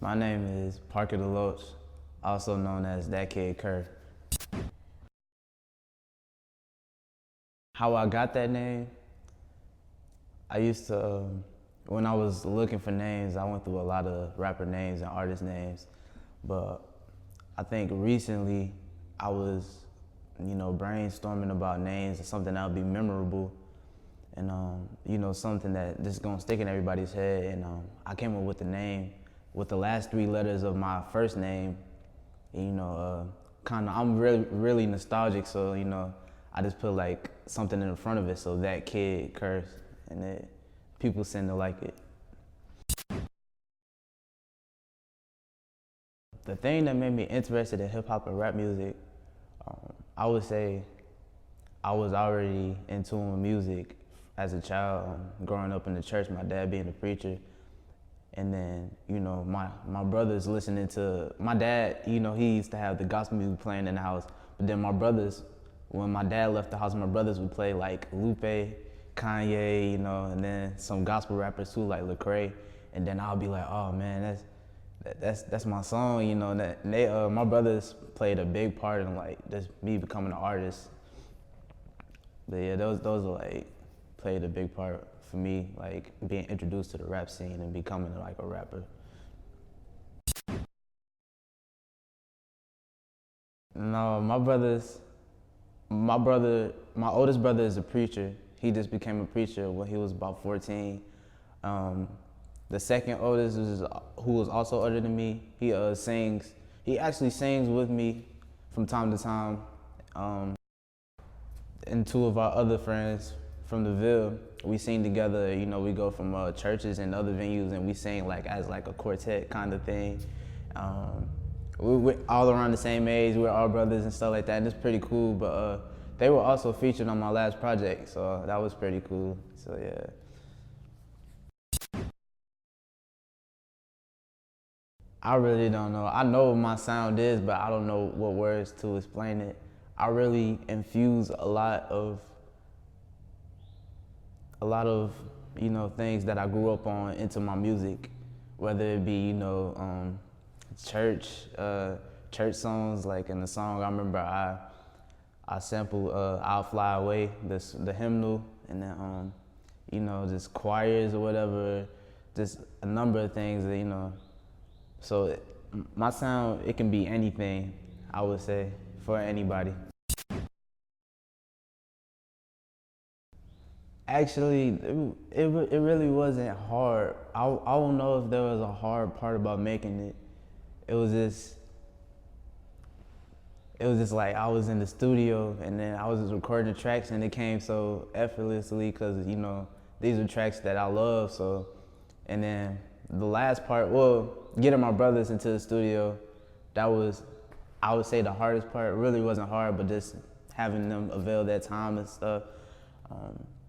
My name is Parker Deloach, also known as Tht Kid Ker. How I got that name, I used to, when I was looking for names, I went through a lot of rapper names and artist names, but I think recently I was, brainstorming about names and something that would be memorable and, something that just gonna stick in everybody's head. And I came up with the name with the last 3 letters of my first name. I'm really nostalgic, so, I just put like something in the front of it, so Tht Kid Ker, and people seem to like it. The thing that made me interested in hip hop and rap music, I would say I was already in tune with music as a child, growing up in the church, my dad being a preacher. And then, my brothers listening to, my dad, he used to have the gospel music playing in the house. But then my brothers, when my dad left the house, my brothers would play like Lupe, Kanye, and then some gospel rappers too, like Lecrae. And then I'll be like, oh man, that's my song, and my brothers played a big part in like just me becoming an artist. But yeah, those are like, played a big part for me, like being introduced to the rap scene and becoming like a rapper. No, my oldest brother is a preacher. He just became a preacher when he was about 14. The second oldest who was also older than me, he sings. He actually sings with me from time to time. And 2 of our other friends from the Ville, we sing together. We go from churches and other venues, and we sing like as like a quartet kind of thing. We're all around the same age. We're all brothers and stuff like that, and it's pretty cool. But they were also featured on my last project, so that was pretty cool. So yeah. I really don't know. I know what my sound is, but I don't know what words to explain it. I really infuse a lot of things that I grew up on into my music, whether it be, church songs. Like in the song, I remember I sampled I'll Fly Away, the hymnal, and then, just choirs or whatever, just a number of things that, so my sound, it can be anything, I would say, for anybody. Actually, it really wasn't hard. I don't know if there was a hard part about making it. It was just like I was in the studio and then I was just recording the tracks, and it came so effortlessly because, these are tracks that I love. So, and then the last part, well, getting my brothers into the studio, that was, I would say, the hardest part. It really wasn't hard, but just having them avail that time and stuff.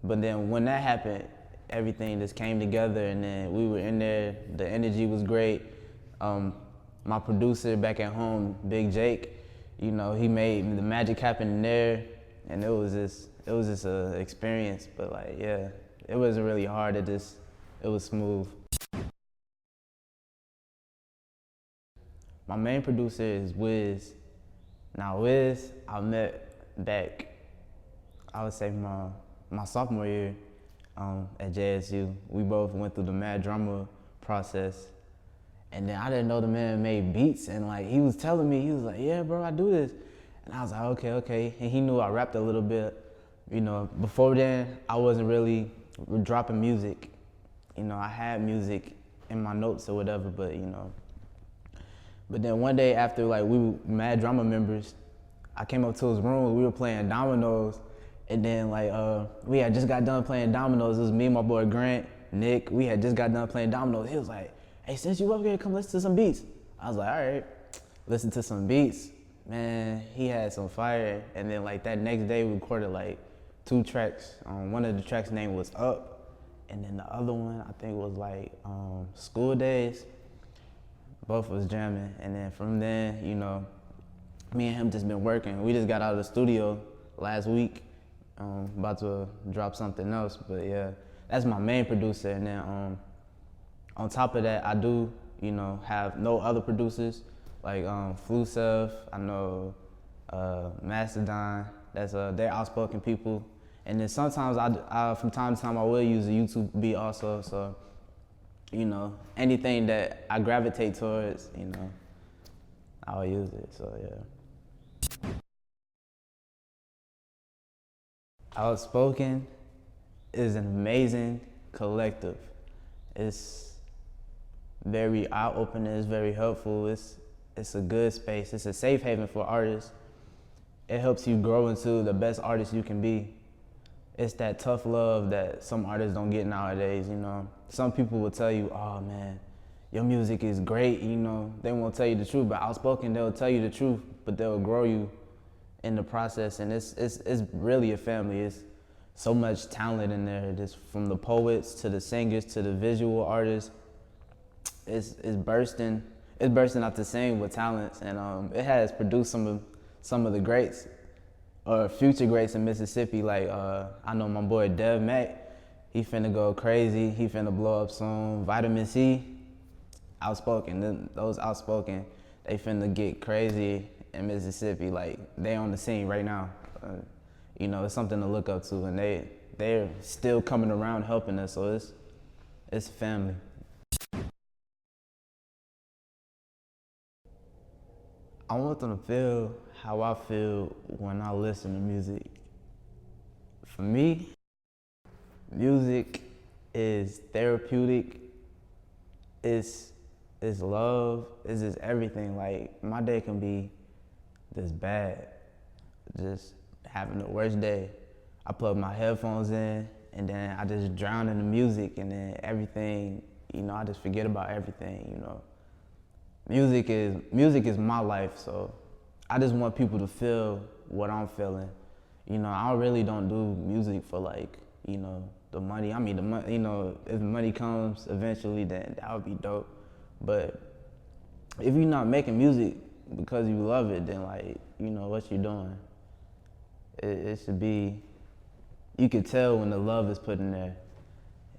But then when that happened, everything just came together, and then we were in there, the energy was great. My producer back at home, Big Jake, he made the magic happen in there, and it was just an experience. But like, yeah, it wasn't really hard, it was smooth. My main producer is Wiz. Now Wiz, I met back, I would say my sophomore year at JSU. We both went through the Mad Drummer process. And then I didn't know the man made beats, and like he was telling me, he was like, yeah bro, I do this. And I was like, okay. And he knew I rapped a little bit. Before then, I wasn't really dropping music. I had music in my notes or whatever, but then one day after like we were Mad Drummer members, I came up to his room, we were playing dominoes. And then like, we had just got done playing dominoes. It was me and my boy Grant, Nick. We had just got done playing dominoes. He was like, hey, since you up here, come listen to some beats. I was like, all right, listen to some beats. Man, he had some fire. And then like that next day we recorded like 2 tracks. One of the tracks' name was Up. And then the other one, I think was like School Days. Both was jamming. And then from then, me and him just been working. We just got out of the studio last week. About to drop something else, but yeah, that's my main producer. And then on top of that, I do you know, have no other producers like Fluself. I know Mastodon. That's they're outspoken people. And then sometimes I from time to time I will use a YouTube beat also. So, you know, anything that I gravitate towards, you know, I'll use it. So yeah. Outspoken is an amazing collective. It's very eye-opening, it's very helpful, it's a good space, it's a safe haven for artists. It helps you grow into the best artist you can be. It's that tough love that some artists don't get nowadays, you know. Some people will tell you, oh man, your music is great, you know. They won't tell you the truth, but outspoken, they'll tell you the truth, but they'll grow you in the process. And it's really a family. It's so much talent in there, just from the poets to the singers to the visual artists. It's bursting out the same with talents, and it has produced some of the greats or future greats in Mississippi. Like I know my boy Dev Mack, he finna go crazy. He finna blow up soon. Vitamin C, outspoken. Those outspoken, they finna get crazy in Mississippi. Like they on the scene right now. You know, it's something to look up to, and they're still coming around helping us. So it's family. I want them to feel how I feel when I listen to music. For me, music is therapeutic. It's love. It's just everything. Like my day can be this bad, just having the worst day. I plug my headphones in, and then I just drown in the music, and then everything, you know, I just forget about everything, you know. Music is my life, so I just want people to feel what I'm feeling. You know, I really don't do music for like, you know, the money. I mean, the money, you know, if the money comes eventually, then that would be dope. But if you're not making music because you love it, then like, you know, what you're doing, it should be, you could tell when the love is put in there.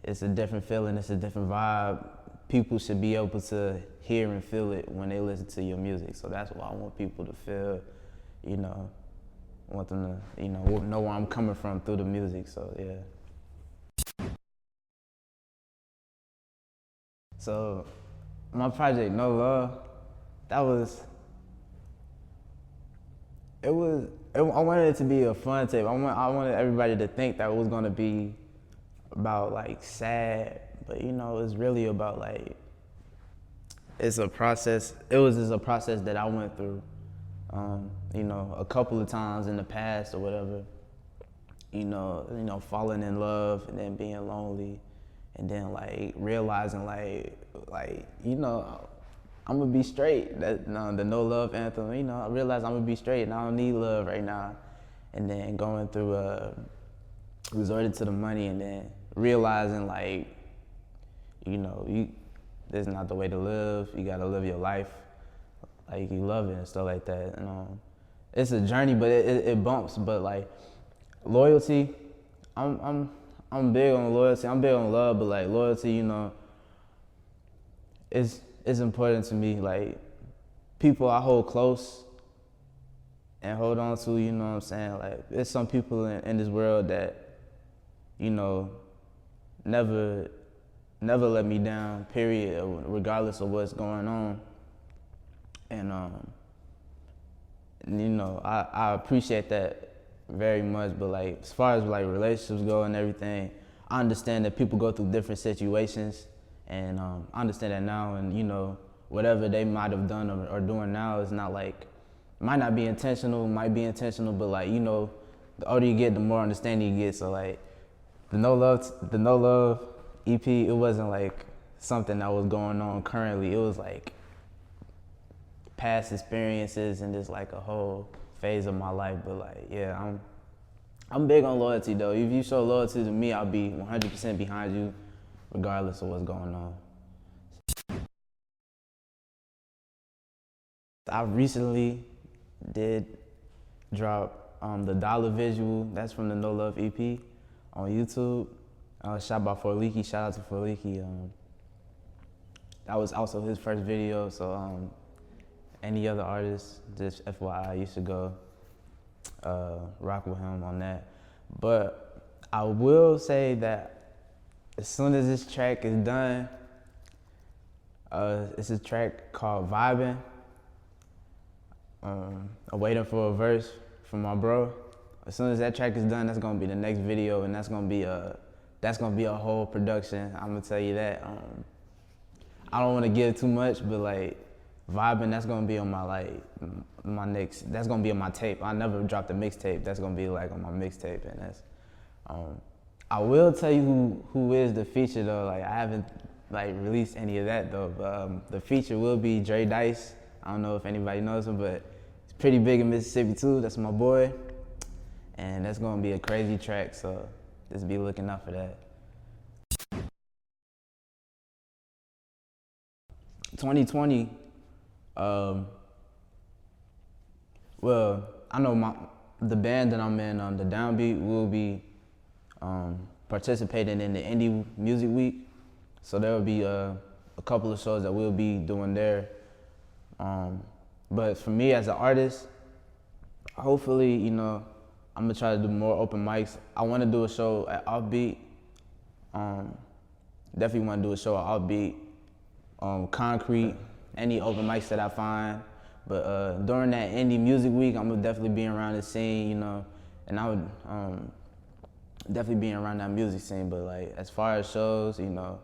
It's a different feeling, it's a different vibe. People should be able to hear and feel it when they listen to your music. So that's what I want people to feel, you know, I want them to, you know where I'm coming from through the music, so yeah. So my project, No Love, I wanted it to be a fun tape. I wanted everybody to think that it was gonna be about like sad, but you know, it's really about like, it's a process. It was just a process that I went through, you know, a couple of times in the past or whatever. You know, falling in love and then being lonely, and then like realizing like you know, I'm gonna be straight. That the No Love anthem. You know, I realized I'm gonna be straight and I don't need love right now. And then going through resorting to the money, and then realizing like, you know, this is not the way to live. You gotta live your life like you love it and stuff like that. And it's a journey, but it bumps. But like loyalty, I'm big on loyalty. I'm big on love, but like loyalty, you know, is important to me. Like people I hold close and hold on to, you know what I'm saying? Like there's some people in this world that, you know, never let me down, period, regardless of what's going on. And you know, I appreciate that very much, but like as far as like relationships go and everything, I understand that people go through different situations, and I understand that now, and you know, whatever they might have done or doing now is not like, might not be intentional, might be intentional, but like, you know, the older you get, the more understanding you get. So like the No Love EP, it wasn't like something that was going on currently. It was like past experiences and just like a whole phase of my life. But like, yeah, I'm big on loyalty though. If you show loyalty to me, I'll be 100% behind you, regardless of what's going on. I recently did drop the dollar visual. That's from the No Love EP on YouTube. Shot by Forleaky. Shout out to Forleaky. that was also his first video. So any other artists, just FYI, you should go rock with him on that. But I will say that as soon as this track is done, it's a track called Vibin'. I'm waiting for a verse from my bro. As soon as that track is done, that's gonna be the next video, and that's gonna be a whole production. I'm gonna tell you that. I don't want to give too much, but like Vibin', that's gonna be on my next. That's gonna be on my tape. I never dropped a mixtape. That's gonna be like on my mixtape, and that's. I will tell you who is the feature though. Like I haven't like released any of that though. But the feature will be Dre Dice. I don't know if anybody knows him, but he's pretty big in Mississippi too. That's my boy, and that's gonna be a crazy track. So just be looking out for that. 2020. Well, I know the band that I'm in, the Downbeat, will be participating in the Indie Music Week. So there will be a couple of shows that we'll be doing there. But for me as an artist, hopefully, you know, I'm gonna try to do more open mics. I want to do a show at Offbeat. Definitely want to do a show at Offbeat, Concrete, any open mics that I find. But during that Indie Music Week, I'm gonna definitely be around the scene, you know, and I would definitely be around that music scene. But like as far as shows, you know,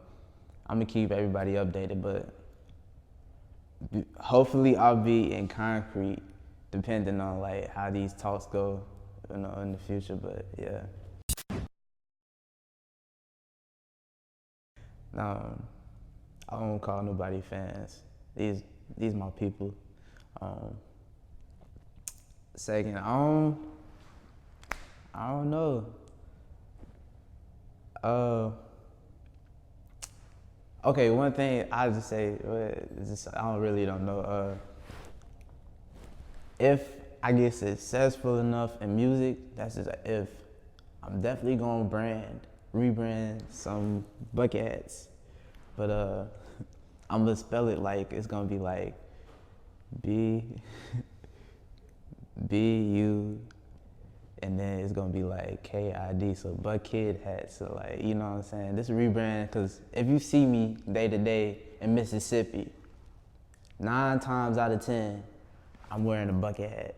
I'm gonna keep everybody updated. But hopefully I'll be in Concrete, depending on like how these talks go, you know, in the future. But yeah. I don't call nobody fans. These my people. Second, I don't know. Okay, one thing I just say, I really don't know. If I get successful enough in music, that's just a if. I'm definitely gonna rebrand some bucket hats, but I'm gonna spell it like it's gonna be like B-U, and then it's gonna be like K-I-D, so Butt Kid Hat. So like, you know what I'm saying? This rebrand, cause if you see me day to day in Mississippi, 9 times out of 10, I'm wearing a bucket hat.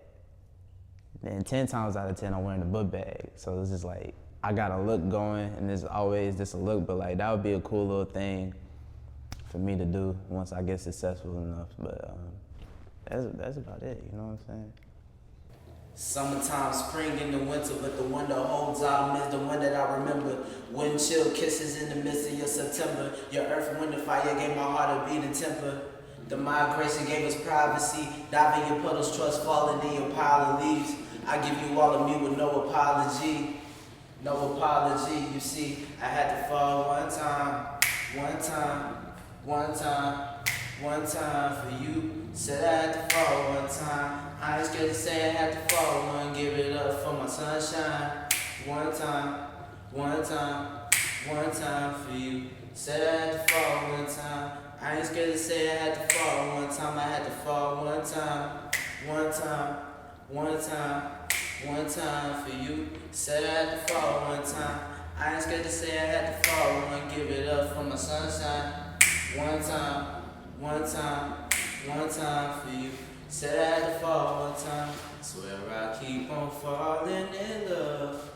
Then 10 times out of 10, I'm wearing a book bag. So it's just like, I got a look going, and there's always just a look, but like that would be a cool little thing for me to do once I get successful enough. But that's about it, you know what I'm saying? Summertime, spring, and the winter, but the one that holds autumn is the one that I remember. Wind chill kisses in the midst of your September. Your earth, wind, and fire gave my heart a beating temper. The migration gave us privacy. Diving your puddles, trust falling in your pile of leaves. I give you all of me with no apology. No apology, you see, I had to fall one time for you. Said I had to fall one time. I ain't scared to say I had to fall one. Give it up for my sunshine. One time for you. Said I had to fall one time. I ain't scared to say I had to fall one time. I had to fall one time for you. Said I had to fall one time. I ain't scared to say I had to fall one. Give it up for my sunshine. One time for you. Said I had to fall one time. Swear I keep on falling in love.